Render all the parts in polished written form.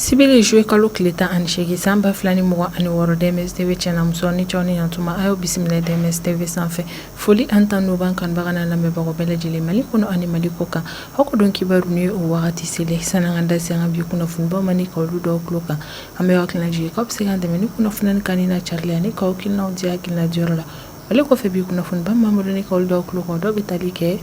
Sibili joué kalo kileta ani shegi samba flani muwa ani woro DMS-TV channel musoni choni yantuma ayo bisimila DMS-TV sanfɛ foli an tan nuban kan bagana lamɛnbagaw bɛɛ lajɛlen Mali kɔnɔ ani Mali kɔ kan aw ka dɔn kibaru ni o wagati sele sananga da se an bi kunnafoni bamani ka olu dɔw tulo kan an bɛ hakilina jigi k'aw bɛ se kan dɛmɛ ni kunnafoni kan ni na carila ni k'aw kilinaw di hakilina diyɔrɔ la wale kɔfɛ bi kunnafoni ba mamadu ni ka olu dɔw tulo kan dɔw bɛ tali kɛ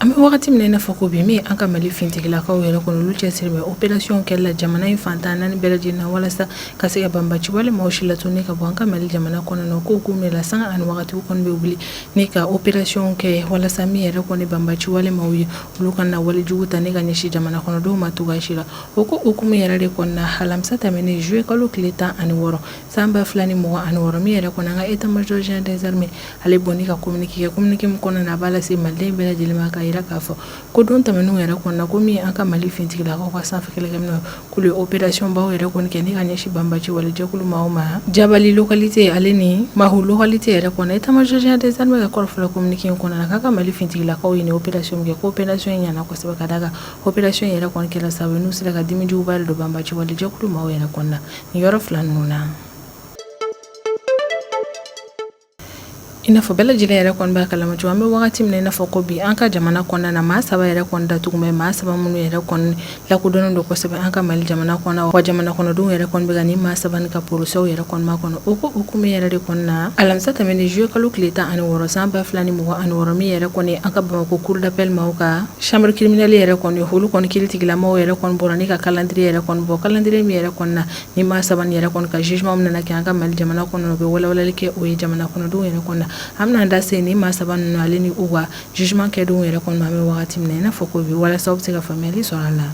Ame wakati mnena fako bi mi anka Mali fintigilakaw yɛrɛ kɔnɔ olu cɛsiri bɛ opération kɛla jamana in fantan naani bɛɛ lajɛlen walasa ka se ka banbaci wale maaw si latunu ka bɔ anka Mali jamana kɔnɔ na ko hukumu la sanga ani wagati kɔnɔ bɛ wuli ni ka opération kɛ walasa mi yɛrɛ kɔnɔ banbaci wale maaw ye olu kana wale jugu ta ne ka ɲɛsi jamana kɔnɔ dɔw ma tuga si la o ko hukumu yɛrɛ de kɔnɔ na halamisa tɛmɛnen juillet kalo tile 16 san 2026 mi yɛrɛ kɔnɔ an ka état major général des armées ale bɔnni ka communiqué min kɔnɔ na b'a lase maliden bɛɛ lajɛlen ma ka k'a fɔ ko don tɛmɛnenw yɛrɛ kɔnɔ ko min an ka Mali fintigilakaw ka sanfɛ kɛlɛkɛminɛw k'olu ye opération baw yɛrɛ kɔni kɛ ni ka ɲɛsi banbaci wale jɛkulu maaw ma Jabali localité ale ni Mahu localité yɛrɛ kɔnɔ état major général des armées ka kɔrɔfɔla communiqué kɔnɔ na k'a ka Mali fintigilakaw ye ni opération kɛ ko opération ɲɛna kosɛbɛ ka daga opération yɛrɛ kɔni kɛla sababu n'u sera ka dimijuguba de don banbaci wale jɛkulu maaw yɛrɛ kɔnɔ na ni yɔrɔ fila ninnu na ina fɔ bɛɛ lajɛlen yɛrɛ kɔni b'a kalama cogo an bɛ wagati min na ina fɔ ko bi an ka jamana kɔnɔna na maa saba yɛrɛ kɔni datugu mɛ maa saba minnu yɛrɛ kɔni lakodɔnnen don kosɛbɛ an ka Mali jamana kɔnɔ wa jamana kɔnɔdenw yɛrɛ kɔni bɛ ka ni maa saba ni ka porosɛw yɛrɛ kɔni ma kɔnɔ o ko hukumu yɛrɛ de kɔni na alamisa tɛmɛnen juillet kalo tile 16 san 2026 min yɛrɛ kɔni an ka Bamako cour d'appel maaw ka chambre criminelle yɛrɛ kɔni olu kɔni kiiritigilamaw yɛrɛ kɔni bɔra ni ka calendrier yɛrɛ kɔni bɔ calendrier min yɛrɛ kɔni na ni maa saba ni yɛrɛ kɔni ka jugement min nana kɛ an ka Mali jamana kɔnɔ u bɛ walawalali kɛ o ye jamana kɔnɔdenw yɛrɛ kɔni na an bɛna da se ni maa saba ninnu ale ni u ka jugement kɛdenw yɛrɛ kɔni ma an bɛ wagati min na i n'a fɔ ko bi walasa u bɛ se ka faamuyali sɔrɔ a la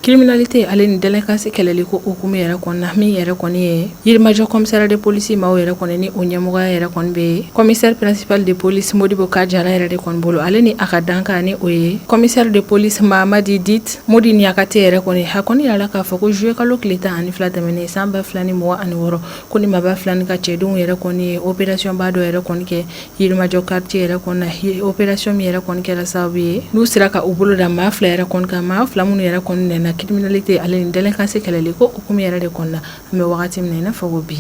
criminalité ale ni délinquance kɛlɛli ko hukumu yɛrɛ kɔni na min yɛrɛ kɔni ye Yirimajɔ commissaire de police maaw yɛrɛ kɔni ni o ɲɛmɔgɔya yɛrɛ kɔni bɛ commissaire principal de police Modibo Kajara yɛrɛ de kɔni bolo ale ni a ka danka ni o ye commissaire de police Mahamadi Dit Modi Niakate yɛrɛ kɔni a kɔni yala k'a fɔ ko juillet kalo tile 12 tɛmɛnen san 2026 ko ni maba filani ka cɛdenw yɛrɛ kɔni ye opération ba dɔ yɛrɛ kɔni kɛ Yirimajɔ quartier yɛrɛ kɔni na opération min yɛrɛ kɔni kɛra sababu ye n'u sera ka u bolo da maa fila yɛrɛ kɔni kan maa fila minnu yɛrɛ kɔni nɛna criminalité ale ni délinquance kɛlɛli ko hukumu yɛrɛ de kɔnɔ na an bɛ wagati min na i n'a fɔ ko bi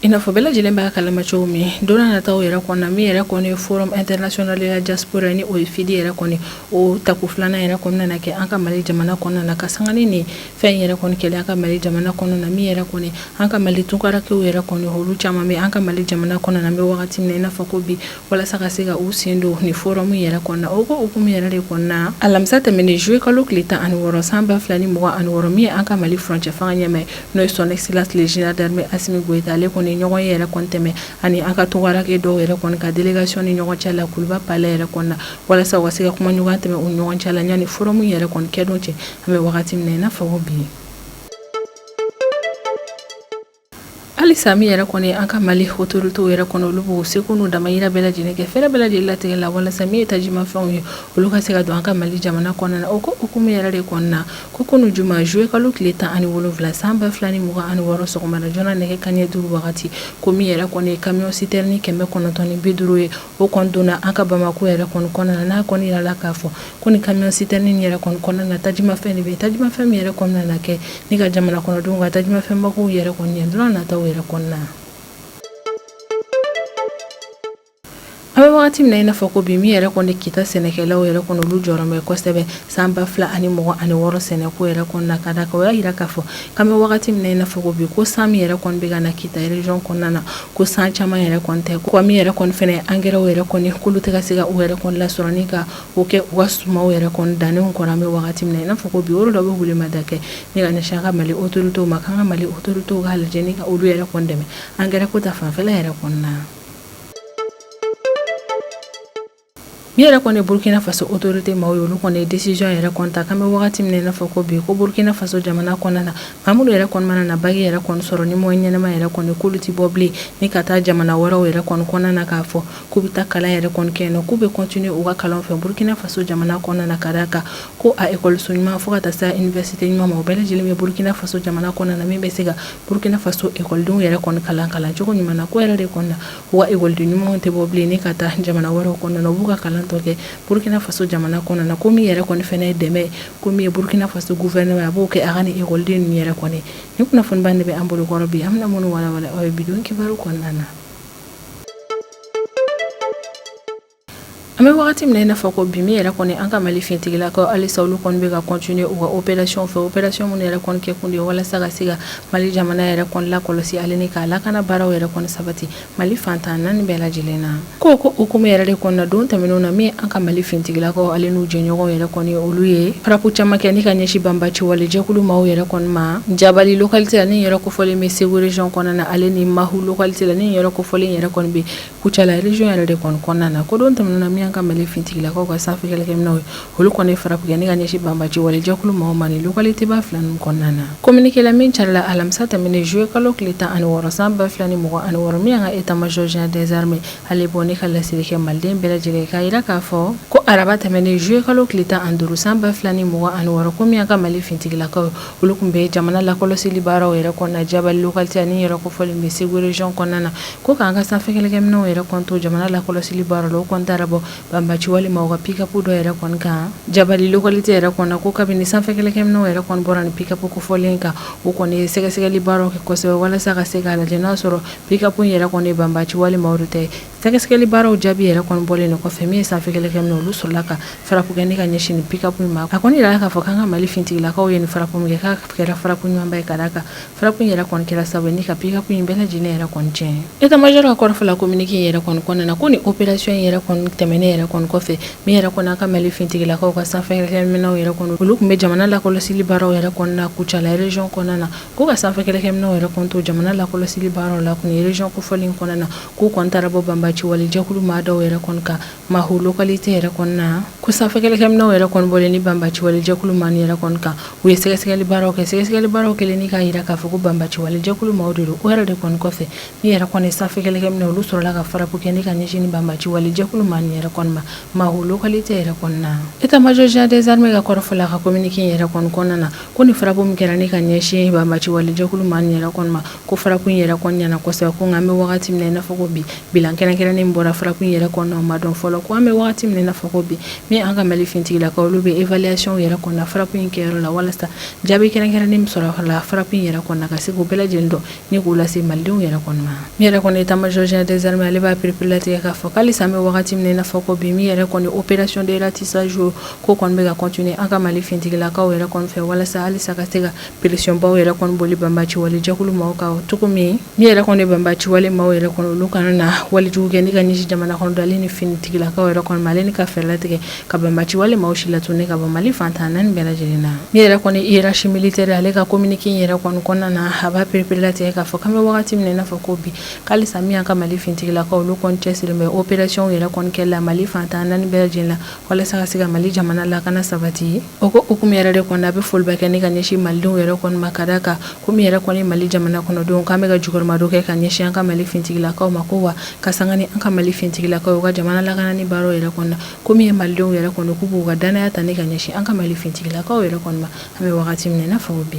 ina fɔ bɛɛ lajɛlen b'a kalama cogo min don nataw yɛrɛ kɔnɔ na min yɛrɛ kɔni forum international de la diaspora ni o ye FIDI yɛrɛ kɔni o taku filanan yɛrɛ kɔni nana kɛ an ka Mali jamana kɔnɔ na ka sangani ni fɛn yɛrɛ kɔni kɛlɛ an ka Mali jamana kɔnɔ na min yɛrɛ kɔni an ka Mali tunkarakew yɛrɛ kɔni olu caman bɛ an ka Mali jamana kɔnɔ na an bɛ wagati min na i n'a fɔ ko bi walasa ka se ka u sen don ni forum yɛrɛ kɔnɔ na o ko hukumu yɛrɛ de kɔnɔ na alamisa tɛmɛnen juillet kalo tile 16 san 2026 min ye an ka Mali furancɛ fanga ɲɛma n'o ye son excellence le général d'armée Assimi Goïta ale kɔni ɲɔgɔn yɛrɛ kɔni tɛmɛ ani an ka tunkarake dɔw yɛrɛ kɔni ka délégation ni ɲɔgɔn cɛ la kuluba palais yɛrɛ kɔni na walasa u ka se ka kuma ɲɔgɔn tɛmɛ u ɲɔgɔn cɛ la ɲani forum yɛrɛ kɔni kɛdon cɛ an bɛ wagati min na i n'a fɔ ko bi halisa min yɛrɛ kɔni an ka Mali autorités yɛrɛ kɔni olu b'u seko n'u damayira bɛɛ lajɛlen kɛ fɛrɛ bɛɛ lajɛlen latigɛ la walasa min ye tajimafɛnw ye olu ka se ka don an ka Mali jamana kɔnɔ na o ko hukumu yɛrɛ de kɔnɔ na ko kunu juma juillet kalo tile 17 san 2026 sɔgɔmada joona nɛgɛ kanɲɛ 5 wagati ko min yɛrɛ kɔni ye camion citerne 950 ye o kɔni donna an ka Bamako yɛrɛ kɔni kɔnɔ na n'a kɔni yirala k'a fɔ ko ni camion citerne yɛrɛ kɔni kɔnɔ na tajimafɛn de bɛ tajimafɛn min yɛrɛ kɔnɔ na kɛ ni ka jamana kɔnɔdenw ka tajimafɛnbakow yɛrɛ kɔni ye don nataw yɛrɛ kɔnɔ na an bɛ wagati min na i n'a fɔ ko bi min yɛrɛ kɔni kita sɛnɛkɛlaw yɛrɛ kɔni olu jɔyɔrɔ bɛ kosɛbɛ san 2026 sɛnɛko yɛrɛ kɔnɔ na ka da kan o y'a yira k'a fɔ k'an bɛ wagati min na i n'a fɔ ko bi ko san min yɛrɛ kɔni bɛ ka na kita région kɔnɔna na ko san caman yɛrɛ kɔni tɛ ko min yɛrɛ kɔni fɛnɛ angɛrɛw yɛrɛ kɔni k'olu tɛ ka se ka u yɛrɛ kɔni lasɔrɔ ni ka o kɛ u ka sumaw yɛrɛ kɔni dannenw kɔrɔ an bɛ wagati min na i n'a fɔ ko bi olu dɔ bɛ wuli ma da kɛ ni ka ɲɛsin an ka Mali autorités ma k'an ka Mali autorités ka lajɛ ni ka olu yɛrɛ kɔni dɛmɛ angɛrɛ ko ta fanfɛla yɛrɛ kɔni na mi yɛrɛ kɔni Burkina Faso autorité maaw ye olu kɔni décision yɛrɛ kɔni ta k'an bɛ wagati min na fɔ ko bi ko Burkina Faso jamana kɔnɔna na Mamudu yɛrɛ kɔni mana na bagi yɛrɛ kɔni sɔrɔ ni moyen ɲɛnama yɛrɛ kɔni k'olu ti bɔ bilen ni ka taa jamana wɛrɛw yɛrɛ kɔni kɔnɔna na k'a fɔ k'u bɛ taa kalan yɛrɛ kɔni kɛ yen nɔ k'u bɛ continuer u ka kalan fɛ Burkina Faso jamana kɔnɔna na ka d'a kan ko a école so ɲuman fo ka taa se université ɲuman ma o bɛɛ lajɛlen bɛ Burkina Faso jamana kɔnɔna na min bɛ se ka Burkina Faso écoledenw yɛrɛ kɔni kalan cogo ɲuman na ko yɛrɛ de kɔnɔna u ka écoleden ɲumanw tɛ bɔ bilen ni ka taa jamana wɛrɛw kɔnɔna na u b'u ka kalan tɔ kɛ Burkina Faso jamana kɔnɔna na ko min yɛrɛ kɔni fɛnɛ ye dɛmɛ ko min ye Burkina Faso gouvernement a b'o kɛ a ka ni écoleden ninnu yɛrɛ kɔni ni kunnafoni ba de bɛ an bolo kɔrɔ bi an bɛna minnu walawala aw ye bidon kibaru kɔnɔna na. An bɛ wagati min na i n'a fɔ ko bi min yɛrɛ kɔni an ka Mali fintigilakaw halisa olu kɔni bɛ ka continuer u ka opération fɛ opération minnu yɛrɛ kɔni kɛ kun de ye walasa ka se ka Mali jamana yɛrɛ kɔni lakɔlɔsi ale ni k'a lakana baaraw yɛrɛ kɔni sabati Mali fantan naani bɛɛ lajɛlen na ko hukumu yɛrɛ de kɔnɔna don tɛmɛnenw na min an ka Mali fintigilakaw ale n'u jɛɲɔgɔnw yɛrɛ kɔni olu ye frappe caman kɛ ni ka ɲɛsin banbaci wale jɛkulu maaw yɛrɛ kɔni ma Jabali localité la ni yɛrɛ kofɔlen bɛ Segu région kɔnɔna na ale ni Mahu localité la ni yɛrɛ kofɔlen yɛrɛ kɔni bɛ Kucala région yɛrɛ de kɔni kɔnɔna na ko don tɛmɛnenw na min ka Mali fintigilakaw ka sanfɛ kɛlɛkɛminɛw ye olu kɔni frappe kɛ ni ka ɲɛsin banbaci wale jɛkulu maaw ma ni localité ba fila ninnu kɔnɔna na communiqué la min carila alamisa tɛmɛnen juillet kalo tile 16 san 2026 min ka état major général des armées ale bɔ ne ka laseli kɛ maliden bɛɛ lajɛlen k'a yira k'a fɔ ko araba tɛmɛnen juillet kalo tile 15 san 2026 ko min ka Mali fintigilakaw olu kun bɛ jamana lakɔlɔsili baaraw yɛrɛ kɔnɔna Jabali localité ni yɛrɛ kofɔlen bɛ Segu région kɔnɔna na ko k'an ka sanfɛ kɛlɛkɛminɛw yɛrɛ kɔni to jamana lakɔlɔsili baaraw la o kɔni taara bɔ banbaci walima u ka pick-up dɔ yɛrɛ kɔni kan Jabali localité yɛrɛ kɔnɔna ko kabini sanfɛ kɛlɛkɛminɛw yɛrɛ kɔni bɔra ni pick-up kofɔlen kan o kɔni ye sɛgɛsɛgɛli baaraw kɛ kosɛbɛ walasa ka se k'a lajɛ n'a sɔrɔ pick-up yɛrɛ kɔni ye banbaci walima o de tɛ sɛgɛsɛgɛli baaraw jaabi yɛrɛ kɔni bɔlen no kɔfɛ min ye sanfɛ kɛlɛkɛminɛw olu sɔrɔla ka frappe kɛ ni ka ɲɛsin ni pick-up ma a kɔni yira k'a fɔ k'an ka Mali fintigilakaw ye ni frappe min kɛ k'a kɛra frappe ɲumanba ye ka d'a kan frappe yɛrɛ kɔni kɛra sababu ni ka pick-up in bɛɛ lajɛlen yɛrɛ kɔni tiɲɛ état major ka kɔrɔfɔla communiqué yɛrɛ kɔni kɔnɔna na ko ni opération yɛrɛ kɔni tɛmɛnen yɛrɛ kɔni kɔfɛ min yɛrɛ kɔni an ka Mali fintigilakaw ka sanfɛ kɛlɛkɛminɛw yɛrɛ kɔni olu kun bɛ jamana lakɔlɔsili baaraw yɛrɛ kɔni na Kucala région kɔnɔna na ko ka sanfɛ kɛlɛkɛminɛw yɛrɛ kɔni to jamana lakɔlɔsili baaraw la kun ye région kofɔlen kɔnɔna na ko kɔni taara bɔ banbaci wale jɛkulu maa dɔw yɛrɛ kɔni kan Mahu localité yɛrɛ kɔni na ko sanfɛ kɛlɛkɛminɛw yɛrɛ kɔni bɔlen ni banbaci wale jɛkulu maa yɛrɛ kɔni kan u ye sɛgɛsɛgɛli baaraw kɛlen ni k'a yira k'a fɔ ko banbaci wale jɛkulu maaw de don o yɛrɛ de kɔni kɔfɛ ni yɛrɛ kɔni sanfɛ kɛlɛkɛminɛw olu sɔrɔla ka frappe kɛ ni ka ɲɛsin ni banbaci wale jɛkulu maa yɛrɛ kɔni ma Mahu localité yɛrɛ kɔni na état major général des armées ka kɔrɔfɔla ka communiqué yɛrɛ kɔni kɔnɔna na ko ni frappe min kɛra ni ka ɲɛsin banbaci wale jɛkulu maa yɛrɛ kɔni ma ko frappe yɛrɛ kɔni ɲɛna kosɛbɛ ko nka an bɛ wagati min na i n'a fɔ ko bi bilan kɛrɛnkɛrɛnnen bɔra frappe yɛrɛ kɔnɔna o ma dɔn fɔlɔ ko an bɛ wagati min na i n'a fɔ ko bi min an ka Mali fintigilakaw olu bɛ évaluation yɛrɛ kɔnɔna frappe in kɛyɔrɔ la walasa jaabi kɛrɛnkɛrɛnnen min sɔrɔ a la frappe yɛrɛ kɔnɔna ka se k'o bɛɛ lajɛlen dɔn ni k'o lase malidenw yɛrɛ kɔni ma min yɛrɛ kɔni état major général des armées ale b'a perepélatigɛ k'a fɔ k'alisa an bɛ wagati min na i n'a fɔ ko bi min yɛrɛ kɔni opération de ratissage ko kɔni bɛ ka continuer an ka Mali fintigilakaw yɛrɛ kɔni fɛ walasa halisa ka se ka pression baw yɛrɛ kɔni boli banbaci wale jɛkulu maaw kan cogo min yɛrɛ kɔni banbaci wale maaw yɛrɛ kɔni olu kana na walijugu kɛ ni ka ɲɛsin jamana kɔnɔ ale ni fintigilakaw yɛrɛ kɔni ma ale ni ka fɛɛrɛ latigɛ ka banbaci wale maaw si latunu ka bɔ Mali fantan naani bɛɛ lajɛlen na min yɛrɛ kɔni hiérarchie militaire ale ka communiqué yɛrɛ kɔni kɔnɔna na a b'a perepélatigɛ k'a fɔ k'an bɛ wagati min na i n'a fɔ ko bi k'alisa min an ka Mali fintigilakaw olu kɔni cɛsirilen bɛ opération yɛrɛ kɔni kɛla Mali fantan naani bɛɛ lajɛlen la walasa ka se ka Mali jamana lakana sabati o ko hukumu yɛrɛ de kɔni a bɛ foliba kɛ ni ka ɲɛsin malidenw yɛrɛ kɔni ma ka d'a kan ko min yɛrɛ kɔni Mali jamana kɔnɔdenw k'an bɛ ka jukɔrɔmadon kɛ ka ɲɛsin an ka Mali fintigilakaw ma ko wa ka sanga ni an ka Mali fintigilakaw u ka jamana lakanani baaraw yɛrɛ kɔnɔna ko min ye malidenw yɛrɛ kɔni k'u b'u ka danaya ta ni ka ɲɛsin an ka Mali fintigilakaw yɛrɛ kɔni ma an bɛ wagati min na i n'a fɔ bi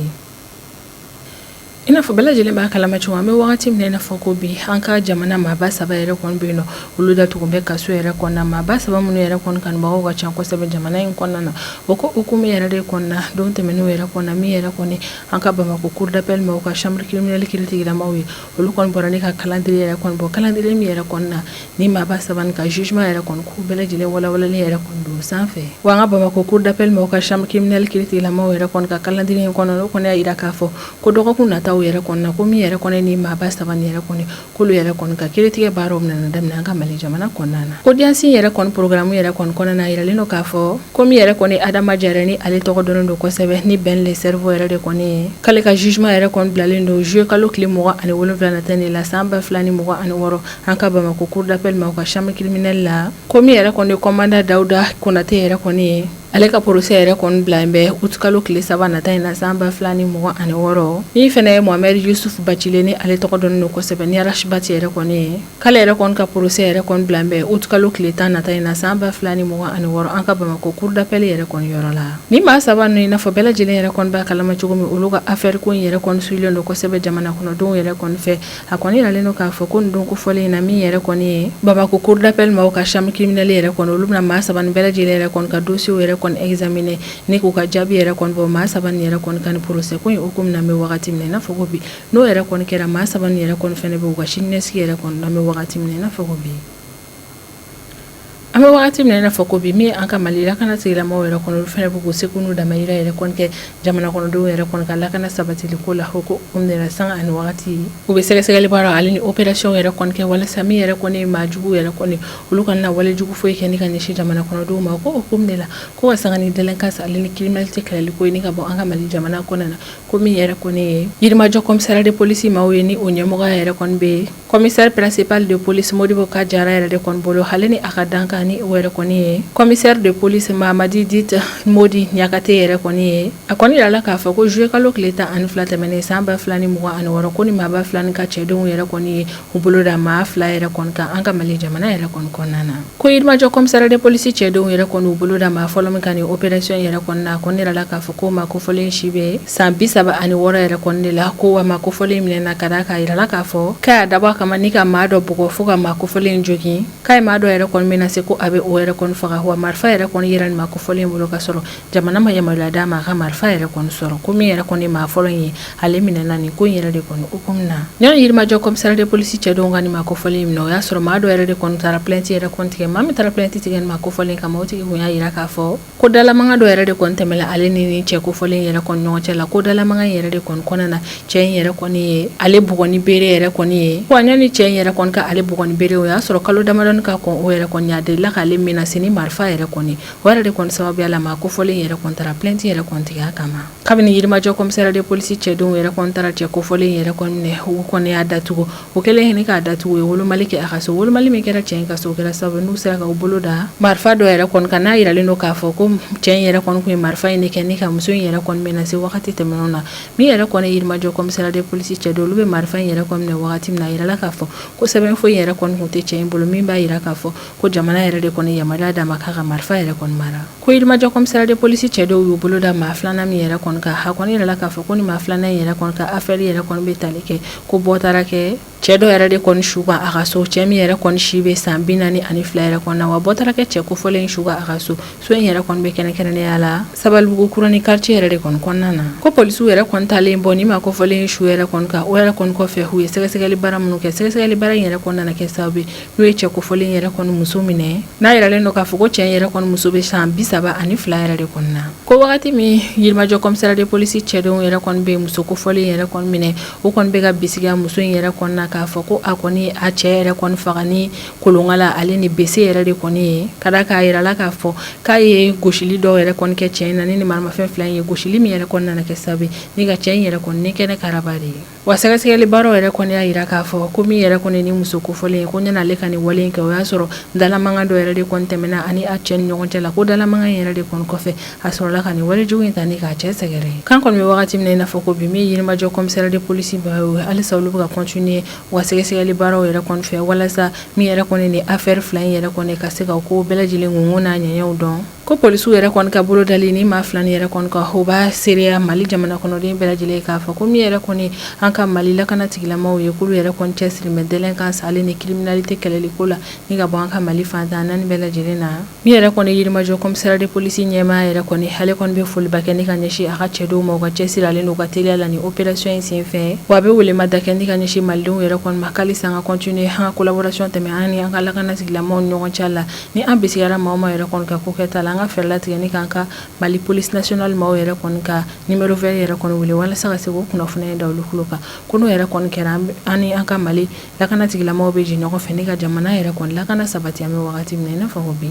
i n'a fɔ bɛɛ lajɛlen b'a kalama cogo an bɛ wagati min na i n'a fɔ ko bi an ka jamana maaba saba yɛrɛ kɔni bɛ yen nɔ olu datugun bɛ kaso yɛrɛ kɔnɔna maaba saba minnu yɛrɛ kɔni kanubagaw ka ca kosɛbɛ jamana in kɔnɔna na o ko hukumu yɛrɛ de kɔnɔna don tɛmɛnenw yɛrɛ kɔnɔna min yɛrɛ kɔni an ka Bamako cour d'appel ma u ka chambre criminelle kiiritigilamaw ye olu kɔni bɔra ni ka calendrier yɛrɛ kɔni bɔ calendrier min yɛrɛ kɔnɔna ni maaba saba ni ka jugement yɛrɛ kɔni k'u bɛɛ lajɛlen walawalalen yɛrɛ kɔni don sanfɛ wa an ka Bamako cour d'appel ma u ka chambre criminelle kiiritigilamaw yɛrɛ kɔni ka calendrier in kɔnɔ o kɔni y'a yira k'a fɔ ko dɔgɔkun nataw u yɛrɛ kɔnɔna ko min yɛrɛ kɔnɔ ni maa ba saba ni yɛrɛ kɔnɔ k'olu yɛrɛ kɔnɔ ka kiiritigɛ baaraw minɛ daminɛ an ka Mali jamana kɔnɔna na. Audience yɛrɛ kɔnɔ programme yɛrɛ kɔnɔ kɔnɔna yiralen don k'a fɔ ko min yɛrɛ kɔnɔ Adama Jara ni ale tɔgɔ dɔnnen don kosɛbɛ ni Ben le cerveau yɛrɛ de kɔnɔ k'ale ka jugement yɛrɛ kɔnɔ bilalen don juillet kalo tile 27 natɛnɛ la san 2026 an ka Bamako cour d'appel ma u ka chambre criminelle la ko min yɛrɛ kɔnɔ commandant Dawuda Konate yɛrɛ kɔnɔ ale ka procès yɛrɛ kɔni bila bɛ août kalo tile 3 nata in na san 2026 min fɛnɛ ye Mohamed Yusuf Bacile ni ale tɔgɔ dɔnnen don kosɛbɛ ni Arachibati yɛrɛ kɔni k'ale yɛrɛ kɔni ka procès yɛrɛ kɔni bila bɛ août kalo tile 10 nata in na san 2026 an ka Bamako cour d'appel yɛrɛ kɔni yɔrɔ la. Ni maa saba ninnu i n'a fɔ bɛɛ lajɛlen yɛrɛ kɔni b'a kalama cogo min olu ka affaire ko in yɛrɛ kɔni suivilen don kosɛbɛ jamana kɔnɔdenw yɛrɛ kɔni fɛ a kɔni yiralen don k'a fɔ ko nin don kofɔlen in na min yɛrɛ kɔni ye Bamako cour d'appel maaw ka chambre criminelle yɛrɛ kɔni olu bɛna maa saba ni bɛɛ lajɛlen yɛrɛ kɔni ka dossier yɛrɛ kɔni examiner ni k'u ka jaabi yɛrɛ kɔni bɔ maa saba ni yɛrɛ kɔni ka ni procès ko in hukumu na bɛ wagati min na i n'a fɔ ko bi n'o yɛrɛ kɔni kɛra maa saba ni yɛrɛ kɔni fɛnɛ bɛ u ka siniɲɛsigi yɛrɛ kɔni na bɛ wagati min na i n'a fɔ ko bi an bɛ wagati min na i n'a fɔ ko bi min an ka Mali lakana tigilamɔgɔw yɛrɛ kɔnɔ olu fɛnɛ bɛ k'u seko n'u damayira yɛrɛ kɔni kɛ jamana kɔnɔdenw yɛrɛ kɔni ka lakana sabatili ko la hukumu de la sanga ani wagati u bɛ sɛgɛsɛgɛli baaraw ale ni opération yɛrɛ kɔni kɛ walasa min yɛrɛ kɔni maa jugu yɛrɛ kɔni olu kana na wale jugu foyi kɛ ni ka ɲɛsin jamana kɔnɔdenw ma ko hukumu de la ko ka sanga ni délinquance ale ni criminalité kɛlɛli ko ye ni ka bɔ an ka Mali jamana kɔnɔna na ko min yɛrɛ kɔni ye Yirimajɔ commissariat de police maaw ye ni o ɲɛmɔgɔya yɛrɛ kɔni bɛ commissaire principal de police Modibo Kajara yɛrɛ de kɔni bolo ale ni a ka dankan ni o yɛrɛ kɔni commissaire de police Mamadi Dit Modi Nyakate yɛrɛ kɔni ye a kɔni yirala k'a fɔ ko juillet kalo tile 12 tɛmɛnen san 2026 ko ni maa ba fila ni ka cɛdenw yɛrɛ kɔni ye u bolo da maa fila yɛrɛ kɔni kan an ka Mali jamana yɛrɛ kɔni kɔnɔna na ko Yirimajɔ commissariat de police cɛdenw yɛrɛ kɔni u bolo da maa fɔlɔ min kan ni opération yɛrɛ kɔni na a kɔni yirala k'a fɔ ko maa kofɔlen si bɛ san 36 yɛrɛ kɔni de la ko wa maa kofɔlen minɛna ka da k'a yirala k'a fɔ k'a y'a dabɔ a kama ni ka maa dɔ bugɔ fo ka maa kofɔlen jogin k'a ye maa dɔ yɛrɛ kɔni bɛna se ko a bɛ o yɛrɛ kɔni faga wa marifa yɛrɛ kɔni yira ni maa kofɔlen bolo ka sɔrɔ jamana ma yamaruya d'a ma a ka marifa yɛrɛ kɔni sɔrɔ ko min yɛrɛ kɔni maa fɔlɔ in ye ale minɛna nin ko in yɛrɛ de kɔni hukumu na ɲɔni Yirimajɔ commissariat de police cɛdenw ka ni maa kofɔlen minɛ o y'a sɔrɔ maa dɔ yɛrɛ de kɔni taara plainte yɛrɛ kɔni tigɛ maa min taara plainte tigɛ ni maa kofɔlen kama o tigi kun y'a yira k'a fɔ ko dalamanga dɔ yɛrɛ de kɔni tɛmɛla ale ni cɛ kofɔlen yɛrɛ kɔni ɲɔgɔn cɛ la ko dalamanga yɛrɛ de kɔni kɔnɔna na cɛ in yɛrɛ kɔni ye ale bugɔ ni bere yɛrɛ kɔni ye ko ɲɔni cɛ in yɛrɛ kɔni ka ale bugɔ ni bere o y'a sɔrɔ kalo damadɔni ka kɔn o yɛrɛ kɔni a delila k'ale menace ni marifa yɛrɛ kɔni o yɛrɛ de kɔni sababuya la maa kofɔlen yɛrɛ kɔni taara plainte yɛrɛ kɔni tigɛ a kama kabini Yirimajɔ commissariat de police cɛdenw yɛrɛ kɔni taara cɛ kofɔlen yɛrɛ kɔni minɛ u kɔni y'a datugu o kɛlen ni k'a datugu ye wolomali kɛ a ka so wolomali min kɛra cɛ in ka so o kɛra sababu n'u sera ka u bolo da marifa dɔ yɛrɛ kɔni kan n'a yiralen don k'a fɔ ko cɛ in yɛrɛ kɔni kun ye marifa in de kɛ ni ka muso in yɛrɛ kɔni menace wagati tɛmɛnenw na min yɛrɛ kɔni Yirimajɔ commissariat de police cɛdenw olu bɛ marifa in yɛrɛ kɔni minɛ wagati min na a yirala k'a fɔ ko sɛbɛn foyi yɛrɛ kɔni kun tɛ cɛ in bolo min b'a yira k'a fɔ ko jamana yɛrɛ de kɔni yamaruya d'a ma k'a ka marifa yɛrɛ kɔni mara ko Yirimajɔ commissariat de police cɛdenw y'u bolo da maa filanan min yɛrɛ kɔni kan a kɔni yirala k'a fɔ ko ni maa filanan yɛrɛ kɔni ka affaire yɛrɛ kɔni bɛ tali kɛ ko bɔ taara kɛ cɛ dɔ yɛrɛ de kɔni su kan a ka so cɛ min yɛrɛ kɔni si bɛ san 42 yɛrɛ kɔni na wa bɔ taara kɛ cɛ kofɔlen su kan a ka so in yɛrɛ kɔni bɛ kɛrɛnkɛrɛnnenya la Sabalibugu Kurani quartier yɛrɛ de kɔni kɔnɔna na ko polisiw yɛrɛ kɔni talen bɔ ni maa kofɔlen su yɛrɛ kɔni kan o yɛrɛ kɔni kɔfɛ u ye sɛgɛsɛgɛli baara minnu kɛ sɛgɛsɛgɛli baara in yɛrɛ kɔni nana kɛ sababu ye n'u ye cɛ kofɔlen yɛrɛ kɔni muso minɛ n'a yiralen don k'a fɔ ko cɛ in yɛrɛ kɔni muso bɛ san 32 yɛrɛ de kɔni na ko wagati min Yirimajɔ commissariat de police cɛdenw yɛrɛ kɔni bɛ muso kofɔlen yɛrɛ kɔni minɛ o kɔni bɛ ka bisigiya muso in yɛrɛ kɔni na k'a fɔ ko a kɔni a cɛ yɛrɛ kɔni faga ni kolongala ale ni bese yɛrɛ de kɔni ye ka da k'a yirala k'a fɔ k'a ye gosili dɔw yɛrɛ kɔni kɛ cɛ in na ni maramafɛn fila in ye gosili min yɛrɛ kɔni nana kɛ sababu ye ni ka cɛ in yɛrɛ kɔni ni kɛnɛ karaba de ye wa sɛgɛsɛgɛli baaraw yɛrɛ kɔni y'a yira k'a fɔ ko min yɛrɛ kɔni ni muso kofɔlen ye ko ɲɛna ale ka ni wale in kɛ o y'a sɔrɔ dalamanga dɔ yɛrɛ de kɔni tɛmɛna ani a cɛ ni ɲɔgɔn cɛ la ko dalamanga in yɛrɛ de kɔni kɔfɛ a sɔrɔla ka ni wale jugu in ta ni k'a cɛ sɛgɛrɛ kan kɔni bɛ wagati min na i n'a fɔ ko bi min Yirimajɔ commissariat de police bayo halisa olu bɛ ka continuer wa sɛgɛsɛgɛli baaraw yɛrɛ kɔni fɛ walasa min yɛrɛ kɔni ni affaire fila in yɛrɛ kɔni ka se ka ko bɛɛ lajɛlen ŋunŋun n'a ɲɛɲɛw dɔn ko polisiw yɛrɛ kɔni ka bolo dali ni maa fila ni yɛrɛ kɔni ka o b'a seereya Mali jamana kɔnɔden bɛɛ lajɛlen k'a fɔ ko min yɛrɛ kɔni an ka Mali lakana tigilamɔgɔw ye k'olu yɛrɛ kɔni cɛsiri mɛ délinquance ale ni criminalité kɛlɛli ko la ni ka bɔ an ka Mali fantan naani bɛɛ lajɛlen na min yɛrɛ kɔni Yirimajɔ commissariat de police ɲɛmaa yɛrɛ kɔni ale kɔni bɛ foliba kɛ ni ka ɲɛsin a ka cɛdenw ma u ka cɛsiri ale n'u ka teliya la ni opération in senfɛ wa a bɛ welemada kɛ ni ka ɲɛsin malidenw yɛrɛ kɔni ma k'alisa an ka continuer an ka collaboration tɛmɛ an ni an ka lakana tigilamɔgɔw ni ɲɔgɔn cɛ la ni an bisigara maa o maa yɛrɛ kɔni ka ko kɛta la an ka fɛɛrɛ latigɛ ni k'an ka Mali police nationale maaw yɛrɛ kɔni ka numéro vert yɛrɛ kɔni wele walasa ka se k'o kunnafoniya da olu tulo kan ko no yɛrɛ kɔni kɛra ani an ka Mali lakana tigilamɔgɔw bɛ jɛ ɲɔgɔn fɛ ni ka jamana yɛrɛ kɔni lakana sabati an bɛ wagati min na i n'a fɔ ko bi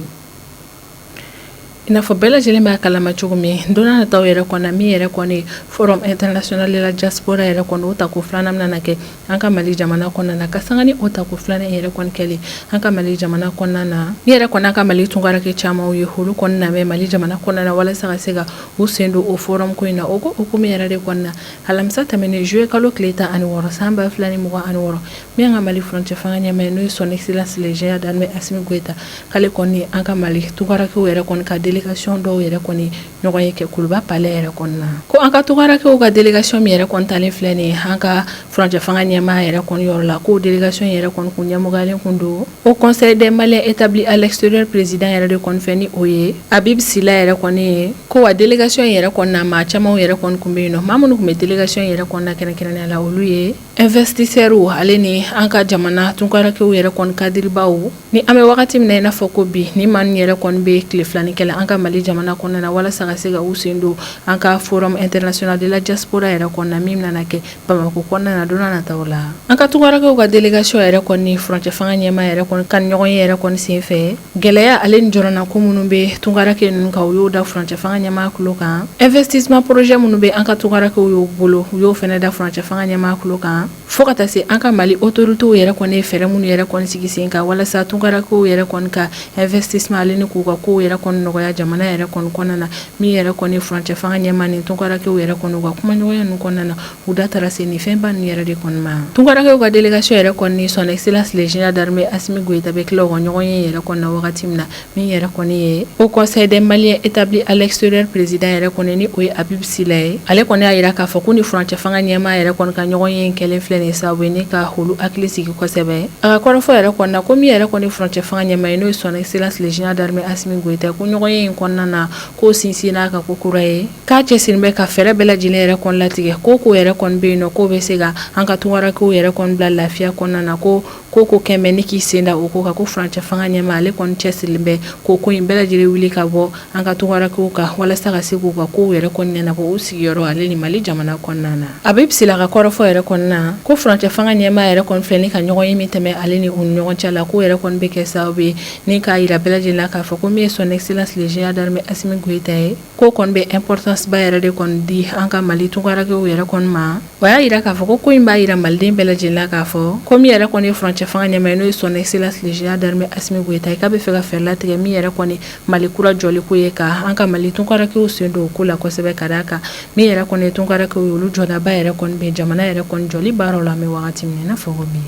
ina fɔ bɛɛ lajɛlen b'a kalama cogo min donna nataw yɛrɛ kɔnɔ min yɛrɛ kɔni forum international de la diaspora yɛrɛ kɔni o tako filanan bɛna kɛ an ka Mali jamana kɔnɔna na ka sanga ni o tako filanan yɛrɛ kɔni kɛli an ka Mali jamana kɔnɔna na ni yɛrɛ kɔni an ka Mali tunkarakɛ camanw ye olu kɔni na bɛ Mali jamana kɔnɔna na walasa ka se ka u sen don o forum ko in na o ko hukumu yɛrɛ de kɔnɔna alamisa tɛmɛnen juillet kalo tile 16 san 2026 min an ka Mali frontière fanga ɲɛmaa n'o ye son excellence le général d'armée Assimi Goïta k'ale kɔni an ka Mali tunkarakɛw yɛrɛ kɔni ka délégation dɔw yɛrɛ kɔni ɲɔgɔn ye kɛ Kuluba palais yɛrɛ kɔnɔna ko an ka tunkarakɛw ka délégation min yɛrɛ kɔni talen filɛ nin an ka frontière fanga ɲɛmaa yɛrɛ kɔni yɔrɔ la ko délégation yɛrɛ kɔni kun ɲɛmɔgɔyalen kun don au conseil des Maliens établis à l'extérieur président yɛrɛ de kɔni fɛ ni o ye Habib Sila yɛrɛ kɔni ye ko wa délégation yɛrɛ kɔni na maa camanw yɛrɛ kɔni kun bɛ yen nɔ maa minnu kun bɛ délégation yɛrɛ kɔni na kɛrɛnkɛrɛnnenya la olu ye investisseurs ale ni an ka jamana tunkarakɛw yɛrɛ kɔni kadiribaw ni an bɛ wagati min na i n'a fɔ ko bi ni maa yɛrɛ kɔni bɛ tile filani kɛla an ka Mali jamana kɔnɔna na walasa ka se ka u sen don an ka forum international de la diaspora yɛrɛ kɔnɔna min bɛna kɛ Bamako kɔnɔna na donna nataw la an ka tunkarakɛw ka délégation yɛrɛ kɔni frontière fanga ɲɛmaa yɛrɛ kɔni kan ɲɔgɔn ye yɛrɛ kɔni sen fɛ gɛlɛya ale ni jɔrɔna ko minnu bɛ tunkarakɛ ninnu kan u y'o da frontière fanga ɲɛmaa kulo kan investissement projet minnu bɛ an ka tunkarakɛw y'o bolo u y'o fɛnɛ da frontière fanga ɲɛmaa kulo kan fo ka taa se an ka Mali autoritéw yɛrɛ kɔni ye fɛɛrɛ minnu yɛrɛ kɔni sigi sen kan walasa tunkarakɛw yɛrɛ kɔni ka investissement ale ni k'u ka kow yɛrɛ kɔni nɔgɔya jamana yɛrɛ kɔni kɔnɔna na min yɛrɛ kɔni frontière fanga ɲɛmaa ni tunkarakɛw yɛrɛ kɔni u ka kumaɲɔgɔnya ninnu kɔnɔna na u da taara se nin fɛnba ninnu yɛrɛ de kɔni ma tunkarakɛw ka délégation yɛrɛ kɔni ni son excellence le général d'armée Assimi Goïta bɛ tila u ka ɲɔgɔn ye yɛrɛ kɔni na wagati min na min yɛrɛ kɔni ye au conseil des Maliens établis à l'extérieur président yɛrɛ kɔni ni o ye Habib Sila ye ale kɔni y'a yira k'a fɔ ko ni frontière fanga ɲɛmaa yɛrɛ kɔni ka ɲɔgɔn ye kɛlen filɛ nin sababu ye ni ka olu hakili sigi kosɛbɛ a ka kɔrɔfɔ yɛrɛ kɔni na ko min yɛrɛ kɔni frontière fanga ɲɛmaa ye n'o ye son excellence le général d'armée Assimi Goïta ko ɲɔgɔn ye in kɔnɔna na ko sinsin n'a ka ko kura ye k'a cɛsirilen bɛ ka fɛɛrɛ bɛɛ lajɛlen yɛrɛ kɔni latigɛ ko yɛrɛ kɔni bɛ yen nɔ ko bɛ se ka an ka tunkarakɛw yɛrɛ kɔni bila lafiya kɔnɔna na ko kɛmɛ ni k'i sen da o ko kan ko frontière fanga ɲɛmaa ale kɔni cɛsirilen bɛ ko in bɛɛ lajɛlen wuli ka bɔ an ka tunkarakɛw kan walasa ka se k'u ka kow yɛrɛ kɔni ɲɛnabɔ u sigiyɔrɔ ale ni Mali jamana kɔnɔna na a bɛ bisila ka kɔrɔfɔ yɛrɛ kɔni na ko frontière fanga ɲɛmaa yɛrɛ kɔni filɛ ni ka ɲɔgɔn ye min tɛmɛ ale ni u ni ɲɔgɔn cɛ la ko yɛrɛ kɔni bɛ kɛ sababu ye ni k'a yira bɛɛ lajɛlen la k'a fɔ ko min ye son excellence le général d'armée Assimi Goïta ye ko kɔni bɛ importance ba yɛrɛ de kɔni di an ka Mali tunkarakɛw yɛrɛ kɔni ma o y'a yira k'a fɔ ko in b'a yira maliden bɛɛ lajɛlen la k'a fɔ ko min yɛrɛ kɔni ye frontière fanga ɲɛmaa ye n'o ye son excellence le général d'armée Assimi Goïta ye k'a bɛ fɛ ka fɛɛrɛ latigɛ min yɛrɛ kɔni Mali kura jɔli ko ye ka an ka Mali tunkarakɛw sen don o ko la kosɛbɛ ka d'a kan min yɛrɛ kɔni ye tunkarakɛw ye olu jɔdaba yɛrɛ kɔni bɛ jamana yɛrɛ kɔni jɔli baaraw la an bɛ wagati min na i n'a fɔ ko bi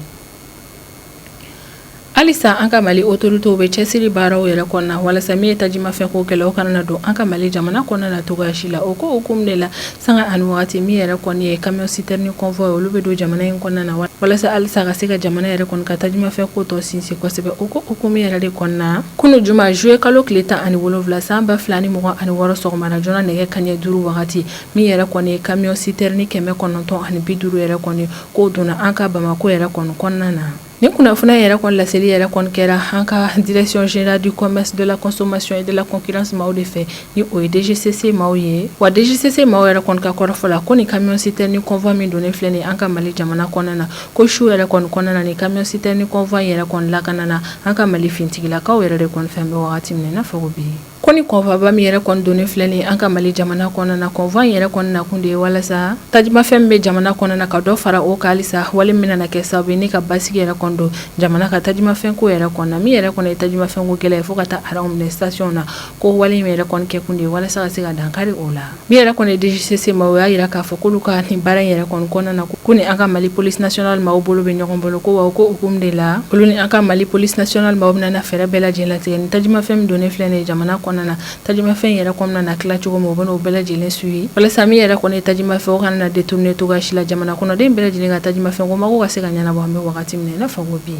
halisa an ka Mali autoritéw bɛ cɛsiri baaraw yɛrɛ kɔnɔna walasa min ye tajimafɛn ko gɛlɛyaw kana na don an ka Mali jamana kɔnɔna na cogoya si la o ko hukumu de la sanga ani wagati min yɛrɛ kɔni ye camion citerne convoi olu bɛ don jamana in kɔnɔna na walasa halisa ka se ka jamana yɛrɛ kɔni ka tajimafɛn ko tɔ sinsin kosɛbɛ o ko hukumu yɛrɛ de kɔnɔna kunu juma juillet kalo tile 17 san 2026 sɔgɔmada joona nɛgɛ kaɲɛ 5 wagati min yɛrɛ kɔni ye camion citerne 950 yɛrɛ kɔni k'o donna an ka Bamako yɛrɛ kɔni kɔnɔna na ni kunnafoniya yɛrɛ kɔni laseli yɛrɛ kɔni kɛra an ka direction générale du commerce de la consommation et de la concurrence maaw de fɛ ni o ye DGCC maaw ye wa DGCC maaw yɛrɛ kɔni ka kɔrɔfɔ la ko ni camion citerne convoi min donnen filɛ nin an ka Mali jamana kɔnɔna na ko su yɛrɛ kɔni kɔnɔna na ni camion citerne convoi yɛrɛ kɔni lakana na an ka Mali fintigilakaw yɛrɛ de kɔni fɛn bɛ wagati min na i n'a fɔ ko bi ko ni convoi ba min yɛrɛ kɔni donnen filɛ nin an ka Mali jamana kɔnɔna na convoi yɛrɛ kɔni na kun de ye walasa tajimafɛn min bɛ jamana kɔnɔna na ka dɔ fara o kan halisa wale min na kɛ sababu ye ni ka basigi yɛrɛ kɔni don jamana ka tajimafɛn ko yɛrɛ kɔnɔna min yɛrɛ kɔni ye tajimafɛn ko gɛlɛya fo ka taa araw minɛ station na ko wale min yɛrɛ kɔni kɛ kun de ye walasa ka se ka dankari o la min yɛrɛ kɔni ye DGCC maaw y'a yira k'a fɔ k'olu ka nin baara in yɛrɛ kɔni kɔnɔna na ko ni an ka Mali police nationale maaw bolo bɛ ɲɔgɔn bolo ko wa ko hukumu de la olu ni an ka Mali police nationale maaw bɛna na fɛɛrɛ bɛɛ lajɛlen latigɛ ni tajimafɛn min donnen filɛ nin ye jamana kɔnɔna na tajimafɛn yɛrɛ kɔnɔna na tila cogo min u bɛna o bɛɛ lajɛlen suivi walasa min yɛrɛ kɔni ye tajimafɛn o kana na détourner cogoya si la jamana kɔnɔden bɛɛ lajɛlen ka tajimafɛn ko mago ka se ka ɲɛnabɔ an bɛ wagati min na i n'a fɔ ko bi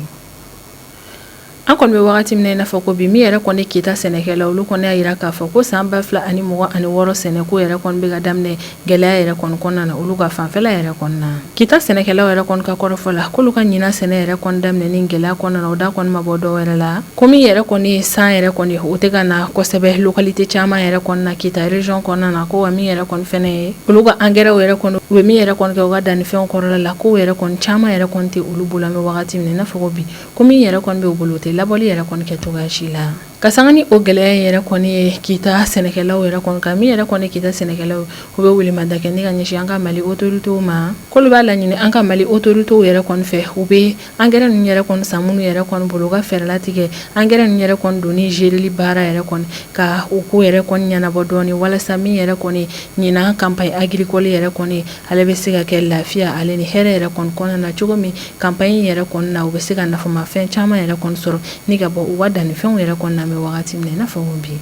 an kɔni bɛ wagati min na i n'a fɔ ko bi min yɛrɛ kɔni kita sɛnɛkɛla olu kɔni y'a yira k'a fɔ ko san 2026 sɛnɛko yɛrɛ kɔni bɛ ka daminɛ gɛlɛya yɛrɛ kɔni kɔnɔna na olu ka fanfɛla yɛrɛ kɔni na kita sɛnɛkɛlaw yɛrɛ kɔni ka kɔrɔfɔ la k'olu ka ɲina sɛnɛ yɛrɛ kɔni daminɛ ni gɛlɛya kɔnɔna na o da kɔni ma bɔ dɔ wɛrɛ la ko min yɛrɛ kɔni san yɛrɛ kɔni o tɛ ka na kosɛbɛ localité caman yɛrɛ kɔni na kita région kɔnɔna na ko wa min yɛrɛ kɔni fɛnɛ ye olu ka engrais yɛrɛ kɔni u bɛ min yɛrɛ kɔni kɛ u ka dannifɛnw kɔrɔla la ko yɛrɛ kɔni caman yɛrɛ kɔni tɛ olu bolo an bɛ wagati min na i n'a fɔ ko bi ko min yɛrɛ kɔni bɛ u bolo o tɛ labɔli yɛrɛ kɔni kɛ cogoya si la ka sanga ni o gɛlɛya yɛrɛ kɔni ye kita sɛnɛkɛlaw yɛrɛ kɔni ka min yɛrɛ kɔni kita sɛnɛkɛlaw u bɛ welemada kɛ ni ka ɲɛsin an ka Mali autorités ma k'olu b'a laɲini an ka Mali autorités yɛrɛ kɔni fɛ u bɛ engrais ninnu yɛrɛ kɔni san minnu yɛrɛ kɔni bolo u ka fɛɛrɛ latigɛ engrais ninnu yɛrɛ kɔni don ni gérili baara yɛrɛ kɔni ka u ko yɛrɛ kɔni ɲɛnabɔ dɔɔni walasa min yɛrɛ kɔni ɲinan campagne agricole yɛrɛ kɔni ale bɛ se ka kɛ lafiya ale ni hɛrɛ yɛrɛ kɔni kɔnɔna na cogo min campagne yɛrɛ kɔni na u bɛ se ka nafamafɛn caman yɛrɛ kɔni sɔrɔ ni ka bɔ u ka dannifɛnw yɛrɛ kɔni na mɛ wagati min na i n'a fɔ ko bi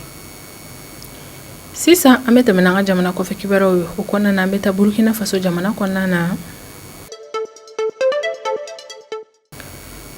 sisan an bɛ tɛmɛ n'an ka jamana kɔfɛ kibaruyaw ye o kɔnɔna na an bɛ taa Burkina Faso jamana kɔnɔna na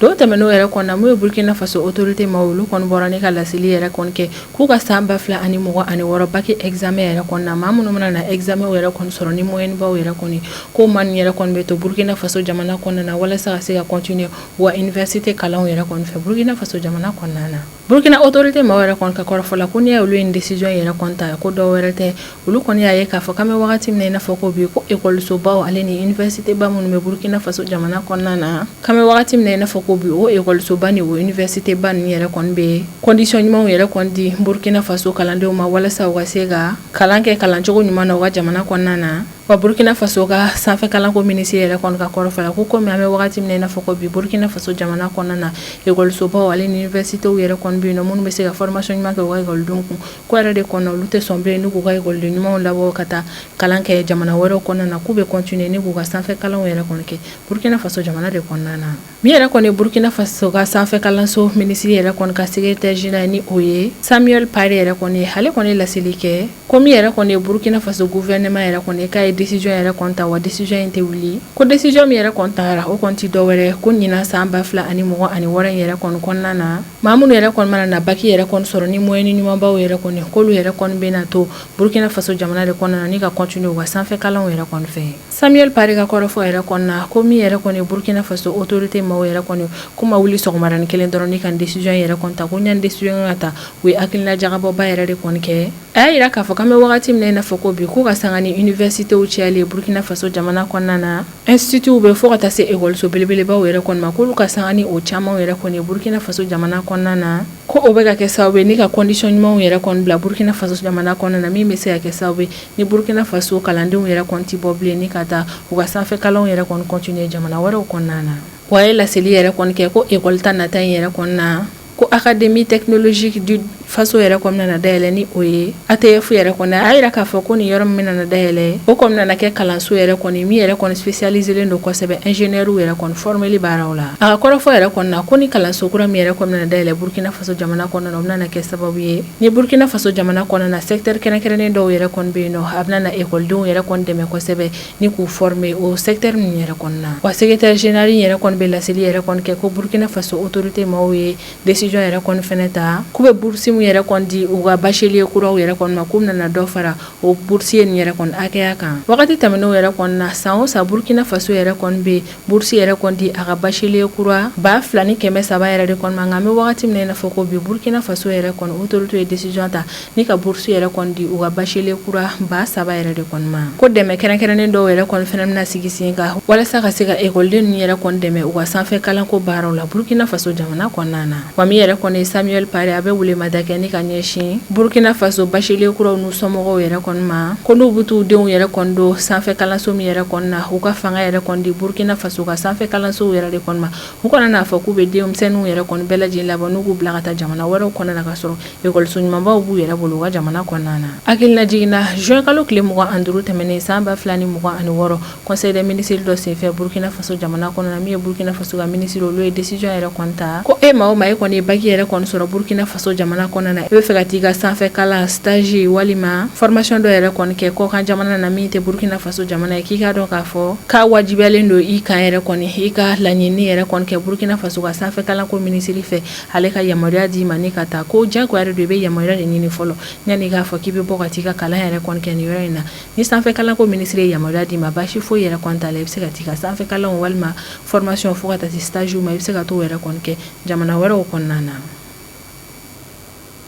dɔw tɛmɛn'o yɛrɛ kɔnɔna mun ye Burkina Faso autorité ma olu kɔni bɔra ne ka laseli yɛrɛ kɔni kɛ k'u ka san 2026 bac examen yɛrɛ kɔnɔna maa minnu mana na examen yɛrɛ kɔni sɔrɔ ni moyenne baw yɛrɛ kɔni ko maa ninnu yɛrɛ kɔni bɛ to Burkina Faso jamana kɔnɔna na walasa ka se ka continuer wa université kalanw yɛrɛ kɔni fɛ Burkina Faso jamana kɔnɔna na Burkina autorité ma yɛrɛ kɔni ka kɔrɔfɔ la ko ni olu ye décision yɛrɛ kɔni ta ko dɔw wɛrɛ tɛ olu kɔni y'a ye k'a fɔ k'an bɛ wagati min na i n'a fɔ ko bi ko école baw ale ni université ba minnu bɛ Burkina Faso jamana kɔnɔna na k'an bɛ wagati min na i n'a fɔ ko bi o école ba ni o université ba ninnu yɛrɛ kɔni bɛ condition ɲumanw yɛrɛ kɔni di Burkina Faso kalandenw ma walasa u ka se ka kalan kɛ kalancogo ɲuman na u ka jamana kɔnɔna na wa Burkina Faso ka sanfɛ kalanko ministre yɛrɛ kɔni ka kɔrɔfɔ la ko komi an bɛ wagati min na i n'a fɔ ko bi Burkina Faso jamana kɔnɔna na école baw ale ni universitéw yɛrɛ kɔni bɛ yen nɔ minnu bɛ se ka formation ɲuman kɛ u ka écoledenw kun ko yɛrɛ de kɔnɔ olu tɛ sɔn bilen n'u k'u ka écoleden ɲumanw labɔ ka taa kalan kɛ jamana wɛrɛw kɔnɔna na k'u bɛ continuer ni k'u ka sanfɛ kalanw yɛrɛ kɔni kɛ Burkina Faso jamana de kɔnɔna na min yɛrɛ kɔni Burkina Faso ka sanfɛ kalanso ministre yɛrɛ kɔni ka secrétaire général ni o ye Samuel Pare yɛrɛ kɔni ale kɔni laseli kɛ ko min yɛrɛ kɔni Burkina Faso gouvernement yɛrɛ kɔni k'a ye décision yɛrɛ kɔni ta wa décision in tɛ wuli ko décision min yɛrɛ kɔni taara o kɔni tɛ dɔwɛrɛ ko ɲinan san 2026 in yɛrɛ kɔni kɔnɔna na maa minnu yɛrɛ kɔni mana na bac yɛrɛ kɔni sɔrɔ ni moyenne ɲumanbaw yɛrɛ kɔni k'olu yɛrɛ kɔni bɛna to Burkina Faso jamana de kɔnɔna na ni ka continuer u ka sanfɛ kalanw yɛrɛ kɔni fɛ Samuel Pare ka kɔrɔfɔ yɛrɛ kɔni na ko min yɛrɛ kɔni Burkina Faso autorité maaw yɛrɛ kɔni ko ma wuli sɔgɔmadanin kelen dɔrɔn ni ka décision yɛrɛ kɔni ta ko ɲan décision ka ta u ye hakilina jagabɔba yɛrɛ de kɔni kɛ a y'a yira k'a fɔ k'an bɛ wagati min na i n'a fɔ ko bi k'u ka sanga ni universitéw cayalen Burkina Faso jamana kɔnɔna na institut bɛ fo ka taa se écoleso belebelebaw yɛrɛ kɔni ma k'olu ka sanga ni o camanw yɛrɛ kɔni ye Burkina Faso jamana kɔnɔna na ko o bɛ ka kɛ sababu ye ni ka condition ɲumanw yɛrɛ kɔni bila Burkina Faso jamana kɔnɔna na min bɛ se ka kɛ sababu ye ni Burkina Faso kalandenw yɛrɛ kɔni tɛ bɔ bilen ni ka taa u ka sanfɛ kalanw yɛrɛ kɔni continuer jamana wɛrɛw kɔnɔna na wa a ye laseli yɛrɛ kɔni kɛ ko école ta nata in yɛrɛ kɔni na ko académie technologique du faso yɛrɛ kɔnɔna na dayɛlɛ ni o ye ATF yɛrɛ kɔnɔ a yira k'a fɔ ko ni yɔrɔ min na dayɛlɛ o kɔnɔna na kɛ kalanso yɛrɛ kɔni min yɛrɛ kɔni spécialisé don kosɛbɛ ingénieur yɛrɛ kɔni formeli baaraw la a ka kɔrɔfɔ yɛrɛ kɔnɔ na ko ni kalanso kura min yɛrɛ kɔnɔna na dayɛlɛ Burkina Faso jamana kɔnɔna na o bɛna kɛ sababu ye ni Burkina Faso jamana kɔnɔna na secteur kɛrɛnkɛrɛnnen dɔw yɛrɛ kɔni bɛ yen nɔ a bɛna écoledenw yɛrɛ kɔni dɛmɛ kosɛbɛ ni k'u former o secteur min yɛrɛ kɔnɔna na wa secrétaire général yɛrɛ kɔni bɛ laseli yɛrɛ kɔni kɛ ko Burkina Faso autorité maaw ye décision yɛrɛ kɔni fɛnɛ ta k'u bɛ bourse min yɛrɛ kɔni di u ka bachelier kuraw yɛrɛ kɔni ma k'u bɛna dɔ fara o boursier nin yɛrɛ kɔni hakɛya kan wagati tɛmɛn'o yɛrɛ kɔni na san o san Burkina Faso yɛrɛ kɔni bɛ bourse yɛrɛ kɔni di a ka bachelier kura 2300 yɛrɛ de kɔni ma nka an bɛ wagati min na i n'a fɔ ko bi Burkina Faso yɛrɛ kɔni autorité ye décision ta ni ka bourse yɛrɛ kɔni di u ka bachelier kura 3000 yɛrɛ de kɔni ma ko dɛmɛ kɛrɛnkɛrɛnnen dɔw yɛrɛ kɔni fɛnɛ bɛna sigi sen kan walasa ka se ka écoleden ninnu yɛrɛ kɔni dɛmɛ u ka sanfɛ kalanko baaraw la Burkina Faso jamana kɔnɔna na wa min yɛrɛ kɔni Samuel Pare a bɛ welemada kɛ ni ka ɲɛsin Burkina Faso bachelier kuraw n'u somɔgɔw yɛrɛ kɔni ma ko n'u bɛ t'u denw yɛrɛ kɔni don sanfɛ kalanso min yɛrɛ kɔni na u ka fanga yɛrɛ kɔni di Burkina Faso ka sanfɛ kalansow yɛrɛ de kɔni ma u kana n'a fɔ k'u bɛ denmisɛnninw yɛrɛ kɔni bɛɛ lajɛlen labɔ n'u k'u bila ka taa jamana wɛrɛw kɔnɔna na ka sɔrɔ école ɲumanbaw b'u yɛrɛ bolo u ka jamana kɔnɔna na hakilina jiginna juin kalo tile 25 tɛmɛnen san 2026 conseil des ministres dɔ senfɛ Burkina Faso jamana kɔnɔna na min ye Burkina Faso ka ministre olu ye décision yɛrɛ kɔni ta ko e maa o maa e kɔni ye bac yɛrɛ kɔni sɔrɔ Burkina Faso jamana kɔnɔna kɔnɔna na i bɛ fɛ ka t'i ka sanfɛ kalan stage walima formation dɔ yɛrɛ kɔni kɛ kɔkan jamana na min tɛ Burkina Faso jamana ye k'i ka dɔn k'a fɔ k'a wajibiyalen don i kan yɛrɛ kɔni i ka laɲini yɛrɛ kɔni kɛ Burkina Faso ka sanfɛ kalanko minisiri fɛ ale ka yamaruya d'i ma ni ka taa ko jagoya de don i bɛ yamaruya de ɲini fɔlɔ yanni k'a fɔ k'i bɛ bɔ ka t'i ka kalan yɛrɛ kɔni kɛ nin yɔrɔ in na ni sanfɛ kalanko minisiri ye yamaruya d'i ma baasi foyi yɛrɛ kɔni t'a la i bɛ se ka t'i ka sanfɛ kalanw walima formation fo ka taa se stage ma i bɛ se ka t'o yɛrɛ kɔni kɛ jamana wɛrɛw kɔnɔna na.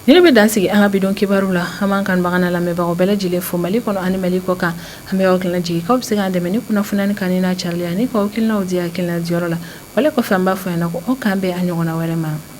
Ni bɛ dansigi an ka bidon kibaru la an b'an kanbaga n'a lamɛnbagaw bɛɛ lajɛlen fo Mali kɔnɔ ani Mali kɔ kan an bɛ aw hakilina jigin k'aw bɛ se k'an dɛmɛ ni kunnafoniya kan ni n'a carili ni k'aw hakilinaw di hakilina diyɔrɔ la wale kɔfɛ an b'a fɔ yan ko aw k'an bɛn a ɲɔgɔnna wɛrɛ ma.